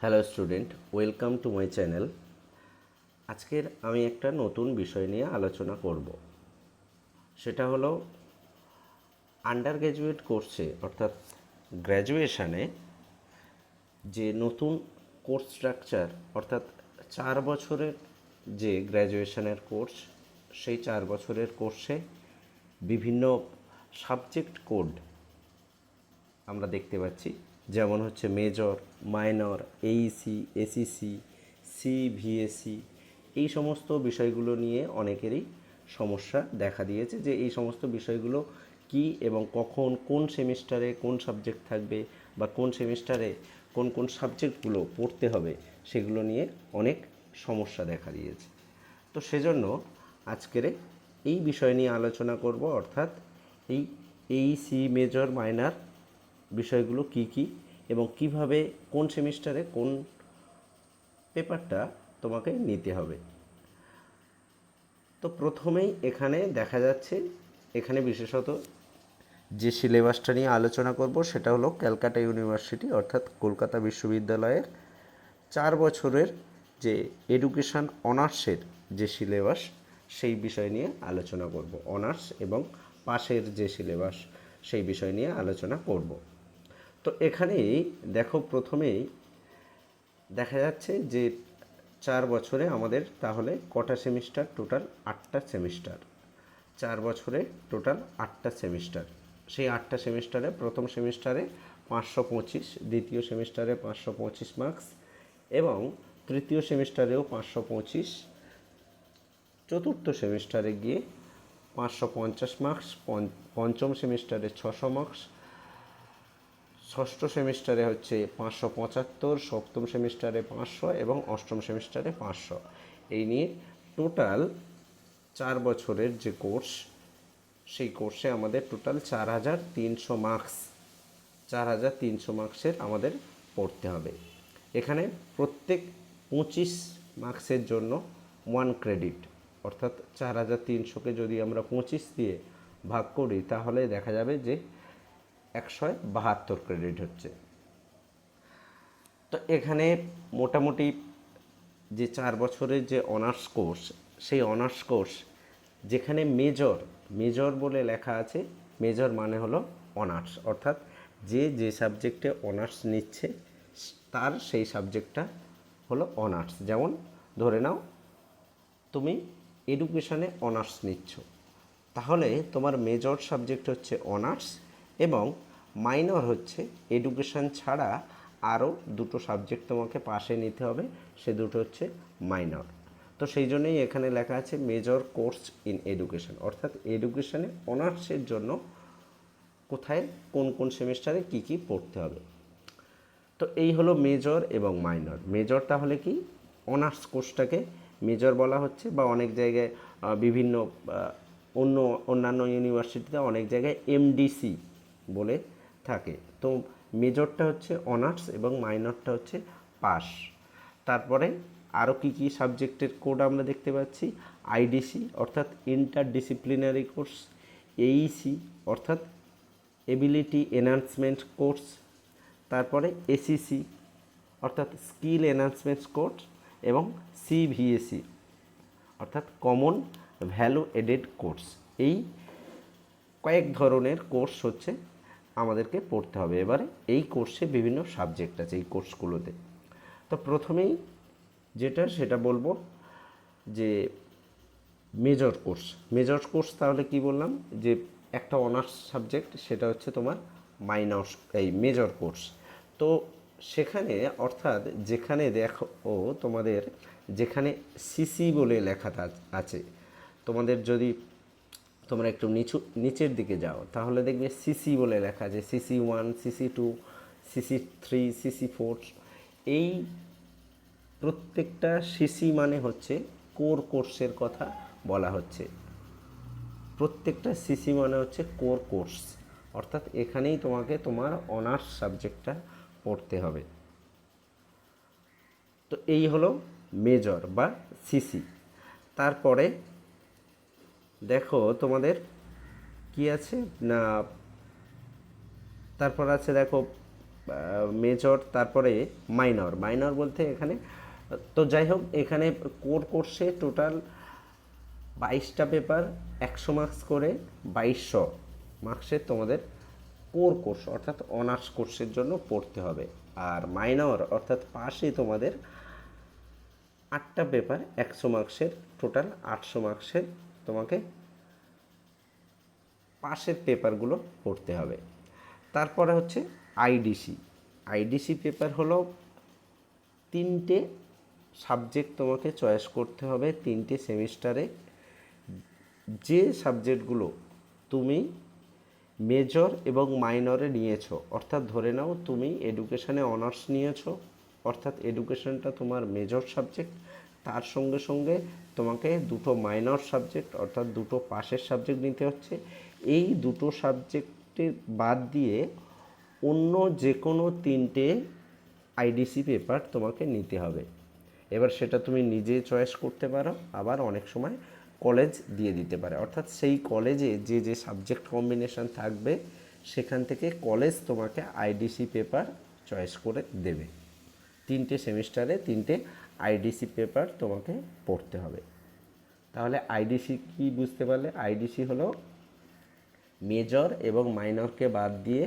Hello student, welcome to my channel. আজকের আমি একটা নতুন বিষয় নিয়ে আলোচনা করব। সেটা হলো আন্ডার গ্র্যাজুয়েট কোর্সে অর্থাৎ গ্র্যাজুয়েশানে যে নতুন কোর্স স্ট্রাকচার অর্থাৎ 4 বছরের যে গ্র্যাজুয়েশনের কোর্স, সেই 4 বছরের কোর্সে বিভিন্ন সাবজেক্ট কোড আমরা দেখতে পাচ্ছি। যেমন হচ্ছে মেজর, মাইনর, এইসি, এসিসি, সিভিএসি, এই সমস্ত বিষয়গুলো নিয়ে অনেকেরই সমস্যা দেখা দিয়েছে যে এই সমস্ত বিষয়গুলো কি এবং কখন কোন সেমিস্টারে কোন সাবজেক্ট থাকবে বা কোন সেমিস্টারে কোন কোন সাবজেক্টগুলো পড়তে হবে সেগুলো নিয়ে অনেক সমস্যা দেখা দিয়েছে। তো সেজন্য আজকের এই বিষয় নিয়ে আলোচনা করব, অর্থাৎ এই এইসি, মেজর, মাইনর বিষয়গুলো কি কি এবং কিভাবে কোন সেমিস্টারে কোন পেপারটা তোমাকে নিতে হবে। তো প্রথমেই এখানে দেখা যাচ্ছে, এখানে বিশেষত যে সিলেবাসটা নিয়ে আলোচনা করব সেটা হলো ক্যালকাটা ইউনিভার্সিটি অর্থাৎ কলকাতা বিশ্ববিদ্যালয়ের 4 বছরের যে এডুকেশান অনার্সের যে সিলেবাস, সেই বিষয় নিয়ে আলোচনা করব। অনার্স এবং পাশের যে সিলেবাস সেই বিষয় নিয়ে আলোচনা করব। তো এখানেই দেখো, প্রথমেই দেখা যাচ্ছে যে 4 বছরে আমাদের তাহলে কটা সেমিস্টার? Total 8টা semester. 4 বছরে টোটাল 8টা সেমিস্টার। সেই 8টা সেমিস্টারে প্রথম সেমিস্টারে 525, দ্বিতীয় সেমিস্টারে 525 মার্কস এবং তৃতীয় সেমিস্টারেও 525, চতুর্থ সেমিস্টারে গিয়ে 550 মার্কস, পঞ্চম সেমিস্টারে 600 মার্কস, ষষ্ঠ সেমিস্টারে হচ্ছে 575, সপ্তম সেমিস্টারে 500 এবং অষ্টম সেমিস্টারে 500। এই নিয়ে টোটাল 4 বছরের যে কোর্স, সেই কোর্সে আমাদের টোটাল 4300 মার্কস, 4300 মার্কসের আমাদের পড়তে হবে। এখানে প্রত্যেক 25 মার্কসের জন্য 1 ক্রেডিট, অর্থাৎ 4300কে যদি আমরা 25 দিয়ে ভাগ করি তাহলে দেখা যাবে যে 172 ক্রেডিট হচ্ছে। তো এখানে মোটামুটি যে 4 বছরের যে অনার্স কোর্স, সেই অনার্স কোর্স যেখানে মেজর মেজর বলে লেখা আছে, মেজর মানে হলো অনার্স, অর্থাৎ যে যে সাবজেক্টে অনার্স নিচ্ছে তার সেই সাবজেক্টটা হলো অনার্স। যেমন ধরে নাও তুমি এডুকেশানে অনার্স নিচ্ছ, তাহলে তোমার মেজর সাবজেক্ট হচ্ছে অনার্স এবং মাইনর হচ্ছে এডুকেশান ছাড়া আরও দুটো সাবজেক্ট তোমাকে পাশে নিতে হবে, সে দুটো হচ্ছে মাইনর। তো সেই জন্যই এখানে লেখা আছে মেজর কোর্স ইন এডুকেশান, অর্থাৎ এডুকেশানে অনার্সের জন্য কোথায় কোন কোন সেমিস্টারে কি কি পড়তে হবে। তো এই হলো মেজর এবং মাইনর। মেজর তাহলে কি? অনার্স কোর্সটাকে মেজর বলা হচ্ছে, বা অনেক জায়গায় বিভিন্ন অন্যান্য ইউনিভার্সিটিতে অনেক জায়গায় এমডিসি বলে থাকে। তো মেজরটা হচ্ছে অনার্স এবং মাইনরটা হচ্ছে পাস। তারপরে আরও কী কী সাবজেক্টের কোড আমরা দেখতে পাচ্ছি? আইডিসি অর্থাৎ ইন্টারডিসিপ্লিনারি কোর্স, এইসি অর্থাৎ এবিলিটি এনহান্সমেন্ট কোর্স, তারপরে এসিসি অর্থাৎ স্কিল এনহান্সমেন্ট কোর্স এবং সিভিএসি অর্থাৎ কমন ভ্যালু এডেড কোর্স। এই কয়েক ধরনের কোর্স হচ্ছে আমাদেরকে পড়তে হবে। এবারে এই কোর্সে বিভিন্ন সাবজেক্ট আছে এই কোর্সগুলোতে। তো প্রথমেই যেটা সেটা বলবো যে মেজর কোর্স। মেজর কোর্স তাহলে কি বললাম? যে একটা অনার্স সাবজেক্ট, সেটা হচ্ছে তোমার মাইনর এই মেজর কোর্স। তো সেখানে অর্থাৎ যেখানে দেখো তোমাদের যেখানে সিসি বলে লেখা আছে, তোমাদের যদি তোমরা একটু নিচের দিকে যাও তাহলে দেখবে সিসি বলে লেখা আছে, CC1, CC2, CC3, CC4। এই প্রত্যেকটা সিসি মানে হচ্ছে কোর কোর্সের কথা বলা হচ্ছে। প্রত্যেকটা সিসি মানে হচ্ছে কোর কোর্স, অর্থাৎ এখানেই তোমাকে তোমার অনার্স সাবজেক্টটা পড়তে হবে। তো এই হলো মেজর বা সিসি। তারপরে দেখো তোমাদের কি আছে না, তারপর আছে দেখো মেজর, তারপরে মাইনর। মাইনর বলতে এখানে তো যাই হোক, এখানে কোর কোর্সে টোটাল 22টা পেপার, 100 মার্কস করে, 2200 মার্কসের তোমাদের কোর কোর্স অর্থাৎ অনার্স কোর্সের জন্য পড়তে হবে। আর মাইনর অর্থাৎ পাশে তোমাদের 8টা পেপার, 100 মার্কসের, টোটাল 800 মার্কসের তোমাকে পাশের পেপারগুলো পড়তে হবে। তারপরে হচ্ছে আইডিসি। আইডিসি পেপার হলো 3টে সাবজেক্ট তোমাকে চয়েস করতে হবে 3টে সেমিস্টারে। যে সাবজেক্টগুলো তুমি মেজর এবং মাইনরে নিয়েছো, অর্থাৎ ধরে নাও তুমি এডুকেশনে অনার্স নিয়েছো, অর্থাৎ এডুকেশনটা তোমার মেজর সাবজেক্ট, তার সঙ্গে সঙ্গে তোমাকে দুটো মাইনর সাবজেক্ট অর্থাৎ দুটো পাশের সাবজেক্ট নিতে হচ্ছে। এই দুটো সাবজেক্টের বাদ দিয়ে অন্য যে কোনো 3টে আইডিসি পেপার তোমাকে নিতে হবে। এবার সেটা তুমি নিজে চয়েস করতে পারো, আবার অনেক সময় কলেজ দিয়ে দিতে পারে, অর্থাৎ সেই কলেজে যে যে সাবজেক্ট কম্বিনেশন থাকবে সেখান থেকে কলেজ তোমাকে আইডিসি পেপার চয়েস করে দেবে। 3টে সেমিস্টারে 3টে আইডিসি পেপার তোমাকে পড়তে হবে। তাহলে আইডিসি কি বুঝতে পারলে? আইডিসি হলো মেজর এবং মাইনরকে বাদ দিয়ে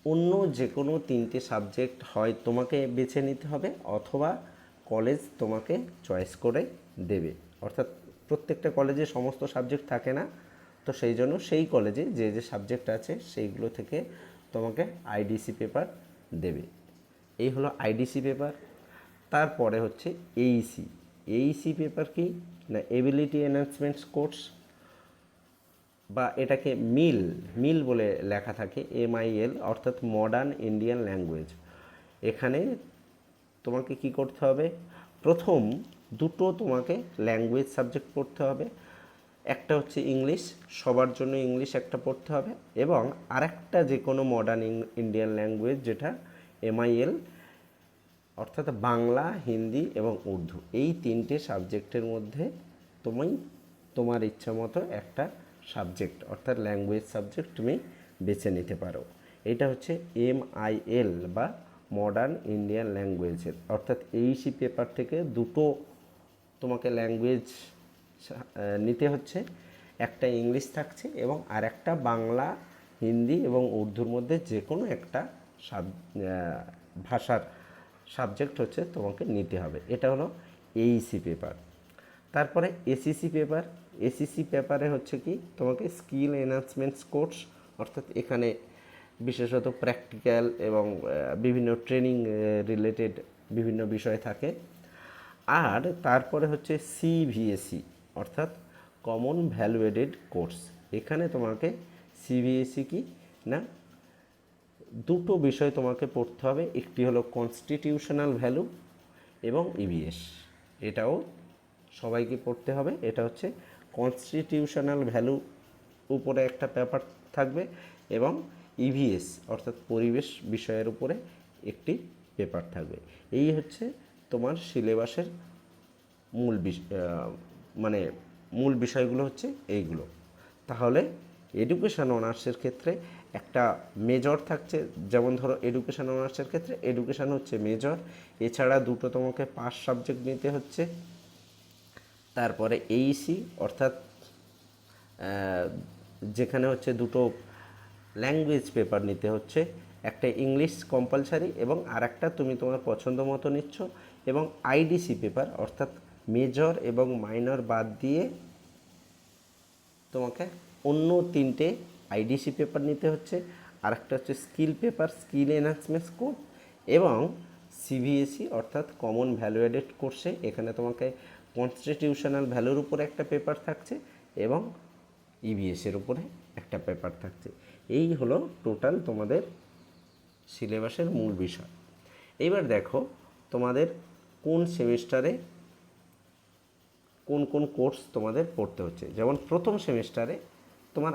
অন্য যে কোনো 3টে সাবজেক্ট হয় তোমাকে বেছে নিতে হবে, অথবা কলেজ তোমাকে চয়েস করে দেবে। অর্থাৎ প্রত্যেকটা কলেজে সমস্ত সাবজেক্ট থাকে না, তো সেই জন্য সেই কলেজে যে যে সাবজেক্ট আছে সেইগুলো থেকে তোমাকে আইডিসি পেপার দেবে। এই হলো আইডিসি পেপার। তারপরে হচ্ছে এইসি। এইসি পেপার কি না, এবিলিটি এনহ্যান্সমেন্টস কোর্স, বা এটাকে মিল মিল বলে লেখা থাকে, MIL, অর্থাৎ মডার্ন ইন্ডিয়ান ল্যাঙ্গুয়েজ। এখানে তোমাকে কি করতে হবে? প্রথম দুটো তোমাকে ল্যাঙ্গুয়েজ সাবজেক্ট পড়তে হবে। একটা হচ্ছে ইংলিশ, সবার জন্য ইংলিশ একটা পড়তে হবে, এবং আরেকটা যে কোনো মডার্ন ইন্ডিয়ান ল্যাঙ্গুয়েজ যেটা MIL, অর্থাৎ বাংলা, হিন্দি এবং উর্দু। এই 3টে সাবজেক্টের মধ্যে তুমি তোমার ইচ্ছা মতো একটা সাবজেক্ট অর্থাৎ ল্যাঙ্গুয়েজ সাবজেক্ট তুমি বেছে নিতে পারো। এটা হচ্ছে MIL বা মডার্ন ইন্ডিয়ান ল্যাঙ্গুয়েজের, অর্থাৎ এইসি পেপার থেকে দুটো তোমাকে ল্যাঙ্গুয়েজ নিতে হচ্ছে। একটা ইংলিশ থাকছে এবং আর একটা বাংলা, হিন্দি এবং উর্দুর মধ্যে যে কোনো একটা ভাষার সাবজেক্ট হচ্ছে তোমাকে নিতে হবে। এটা হলো এইসি পেপার। তারপরে এসিসি পেপার। এসিসি পেপারে হচ্ছে কি তোমাকে স্কিল এনহ্যান্সমেন্টস কোর্স, অর্থাৎ এখানে বিশেষত প্র্যাকটিক্যাল এবং বিভিন্ন ট্রেনিং রিলেটেড বিভিন্ন বিষয় থাকে। আর তারপরে হচ্ছে CVSE, অর্থাৎ কমন ভ্যালু এডেড কোর্স। এখানে তোমাকে CVSE কি না, দুটো বিষয় তোমাকে পড়তে হবে। একটি হলো কনস্টিটিউশনাল ভ্যালু এবং EVS, এটাও সবাইকে পড়তে হবে। এটা হচ্ছে কনস্টিটিউশনাল ভ্যালু উপরে একটা পেপার থাকবে এবং EVS অর্থাৎ পরিবেশ বিষয়ের উপরে একটি পেপার থাকবে। এই হচ্ছে তোমার সিলেবাসের মানে মূল বিষয়গুলো হচ্ছে এইগুলো। তাহলে এডুকেশন অনার্সের ক্ষেত্রে একটা মেজর থাকছে, যেমন ধরো এডুকেশন অনার্সের ক্ষেত্রে এডুকেশন হচ্ছে মেজর, এছাড়া দুটো তোমাকে পাস সাবজেক্ট নিতে হচ্ছে। তারপরে এইসি অর্থাৎ যেখানে হচ্ছে দুটো ল্যাঙ্গুয়েজ পেপার নিতে হচ্ছে, একটা ইংলিশ কম্পালসারি এবং আর একটা তুমি তোমার পছন্দ মতো নিচ্ছ, এবং আইডিসি পেপার অর্থাৎ মেজর এবং মাইনর বাদ দিয়ে তোমাকে অন্য 3টে আইডিসি পেপার নিতে হচ্ছে। আর একটা হচ্ছে skill paper, skill enhancement course, এবং CVSE অর্থাৎ কমন ভ্যালু এডেড কোর্সে এখানে তোমাকে কনস্টিটিউশনাল ভ্যালুর উপরে একটা পেপার থাকছে এবং EVS-এর উপরে একটা পেপার থাকছে। এই হলো টোটাল তোমাদের সিলেবাসের মূল বিষয়। এবার দেখো তোমাদের কোন সেমিস্টারে কোন কোন কোর্স তোমাদের পড়তে হচ্ছে। যেমন প্রথম সেমিস্টারে তোমার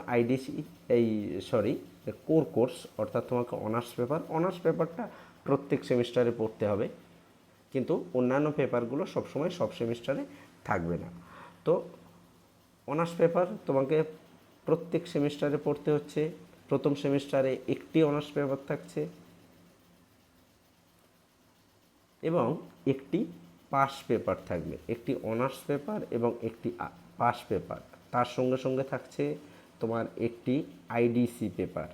কোর কোর্স অর্থাৎ তোমাকে অনার্স পেপারটা প্রত্যেক সেমিস্টারে পড়তে হবে, কিন্তু অন্যান্য পেপারগুলো সবসময় সব সেমিস্টারে থাকবে না। তো অনার্স পেপার তোমাকে প্রত্যেক সেমিস্টারে পড়তে হচ্ছে। প্রথম সেমিস্টারে একটি অনার্স পেপার থাকছে, এবং একটি পাস পেপার থাকবে, একটি অনার্স পেপার এবং একটি পাস পেপার। তার সঙ্গে সঙ্গে থাকছে তোমার একটি আইডিসি পেপার,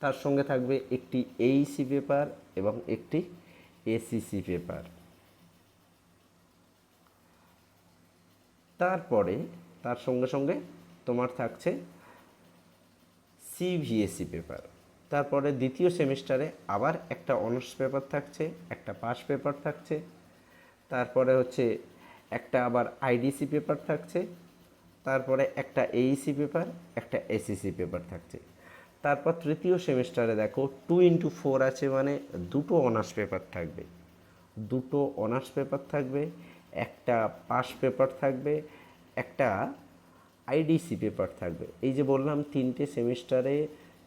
তার সঙ্গে থাকবে একটি এইসি পেপার এবং একটি এসিসি পেপার। তারপরে তার সঙ্গে সঙ্গে তোমার থাকছে সিভিএসি পেপার। তারপরে দ্বিতীয় সেমিস্টারে আবার একটা অনার্স পেপার থাকছে, একটা পাস পেপার থাকছে, তারপরে হচ্ছে একটা আবার আইডিসি পেপার থাকছে, তারপরে একটা এইসি পেপার, একটা এসিসি পেপার থাকছে। তারপর তৃতীয় সেমিস্টারে দেখো 2x4 আছে, মানে দুটো অনার্স পেপার থাকবে, দুটো অনার্স পেপার থাকবে, একটা পাস পেপার থাকবে, একটা আইডিসি পেপার থাকবে। এই যে বললাম তিনটে সেমিস্টারে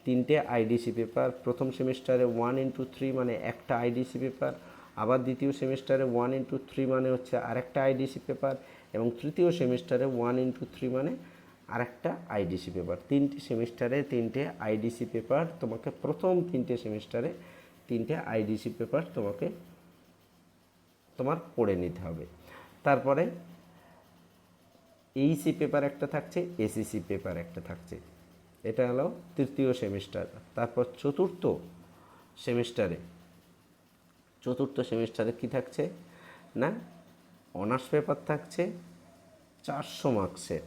তিনটে আইডিসি পেপার, প্রথম সেমিস্টারে 1x3 মানে একটা আইডিসি পেপার, আবার দ্বিতীয় সেমিস্টারে 1x3 মানে হচ্ছে আরেকটা আইডিসি পেপার, এবং তৃতীয় সেমিস্টারে 1x3 মানে আরেকটা আইডিসি পেপার। তিনটে সেমিস্টারে তিনটে আইডিসি পেপার তোমাকে, প্রথম তিনটে সেমিস্টারে তিনটে আইডিসি পেপার তোমার পড়ে নিতে হবে। তারপরে এইসি পেপার একটা থাকছে, এসিসি পেপার একটা থাকছে। এটা হলো তৃতীয় সেমিস্টার। তারপর চতুর্থ সেমিস্টারে কি থাকছে না, অনার্স পেপার থাকছে 400 মার্কসের,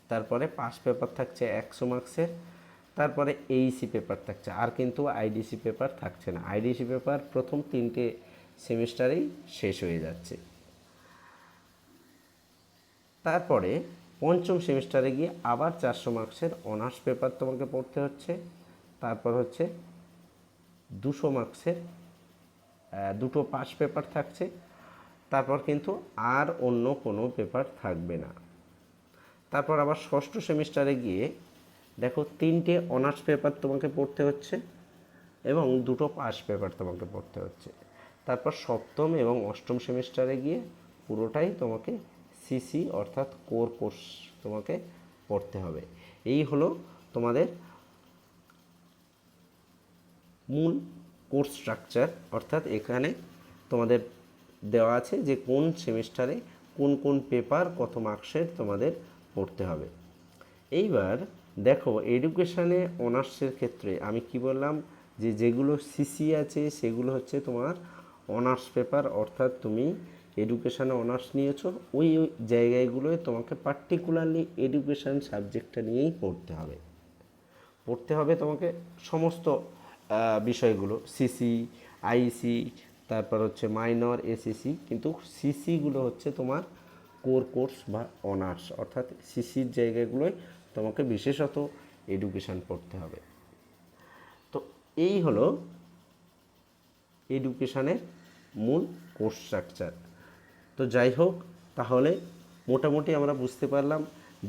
তারপরে পাস পেপার থাকছে 100 মার্কসের, তারপরে এইসি পেপার থাকছে। আর কিন্তু আইডিসি পেপার থাকছে না, আইডিসি পেপার প্রথম তিনটে সেমিস্টারেই শেষ হয়ে যাচ্ছে। তারপরে পঞ্চম সেমিস্টারে গিয়ে আবার 400 মার্কসের অনার্স পেপার তোমাকে পড়তে হচ্ছে, তারপর হচ্ছে 200 মার্কসের দুটো পাস পেপার থাকছে, তারপর কিন্তু আর অন্য কোনো পেপার থাকবে না। তারপর আবার ষষ্ঠ সেমিস্টারে গিয়ে দেখো তিনটে অনার্স পেপার তোমাকে পড়তে হচ্ছে এবং দুটো পাস পেপার তোমাকে পড়তে হচ্ছে। তারপর সপ্তম এবং অষ্টম সেমিস্টারে গিয়ে পুরোটাই তোমাকে সিসি অর্থাৎ কোর কোর্স তোমাকে পড়তে হবে। এই হলো তোমাদের মূল কোর্স স্ট্রাকচার, অর্থাৎ এখানে তোমাদের দেওয়া আছে যে কোন সেমিস্টারে কোন কোন পেপার কত মার্কসের তোমাদের পড়তে হবে। এইবার দেখো এডুকেশানে অনার্সের ক্ষেত্রে আমি কি বললাম, যে যেগুলো সিসি আছে সেগুলো হচ্ছে তোমার অনার্স পেপার, অর্থাৎ তুমি এডুকেশানে অনার্স নিয়েছো ওই জায়গাগুলোয় তোমাকে পার্টিকুলারলি এডুকেশান সাবজেক্টটা নিয়েই পড়তে হবে তোমাকে সমস্ত বিষয়গুলো, সিসি, আইসি, তারপর হচ্ছে মাইনর, এসিসি। কিন্তু সিসিগুলো হচ্ছে তোমার কোর কোর্স বা অনার্স, অর্থাৎ সিসির জায়গাগুলোয় তোমাকে বিশেষত এডুকেশান পড়তে হবে। তো এই হলো এডুকেশানের মূল কোর্স স্ট্রাকচার। তো যাই হোক, তাহলে মোটামুটি আমরা বুঝতে পারলাম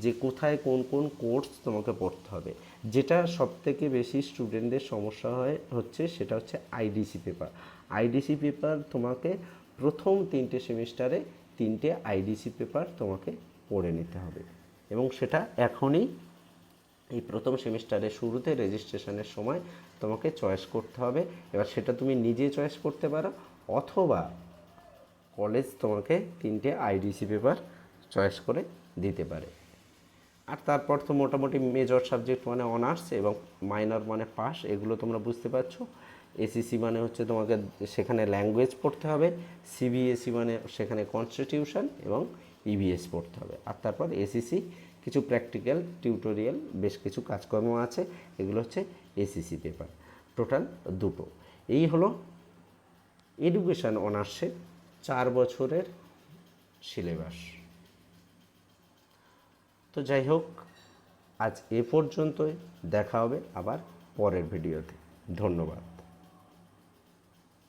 যে কোথায় কোন কোন কোর্স তোমাকে পড়তে হবে। যেটা সবথেকে বেশি স্টুডেন্টদের সমস্যা হচ্ছে সেটা হচ্ছে আইডিসি পেপার। আইডিসি পেপার তোমাকে প্রথম তিনটে সেমিস্টারে তিনটে আইডিসি পেপার তোমাকে পড়ে নিতে হবে, এবং সেটা এখনই এই প্রথম সেমিস্টারের শুরুতে রেজিস্ট্রেশনের সময় তোমাকে চয়েস করতে হবে। এবার সেটা তুমি নিজে চয়েস করতে পারো, অথবা কলেজ তোমাকে তিনটে আইডিসি পেপার চয়েস করে দিতে পারে। আর তারপর তো মোটামুটি মেজর সাবজেক্ট মানে অনার্স এবং মাইনর মানে পাস, এগুলো তোমরা বুঝতে পারছো। এসিসি মানে হচ্ছে তোমাকে সেখানে ল্যাঙ্গুয়েজ পড়তে হবে, সিবিএসই মানে সেখানে কনস্টিটিউশন এবং ইভিএস পড়তে হবে। আর তারপর এসিসি কিছু প্র্যাকটিক্যাল টিউটোরিয়াল বেশ কিছু কাজকর্ম আছে, এগুলো হচ্ছে এসিসি পেপার, টোটাল দুটো। এই হলো এডুকেশান অনার্সের 4 বছরের সিলেবাস। তো যাই হোক, আজ এ পর্যন্তই, দেখা হবে আবার পরের ভিডিওতে। ধন্যবাদ।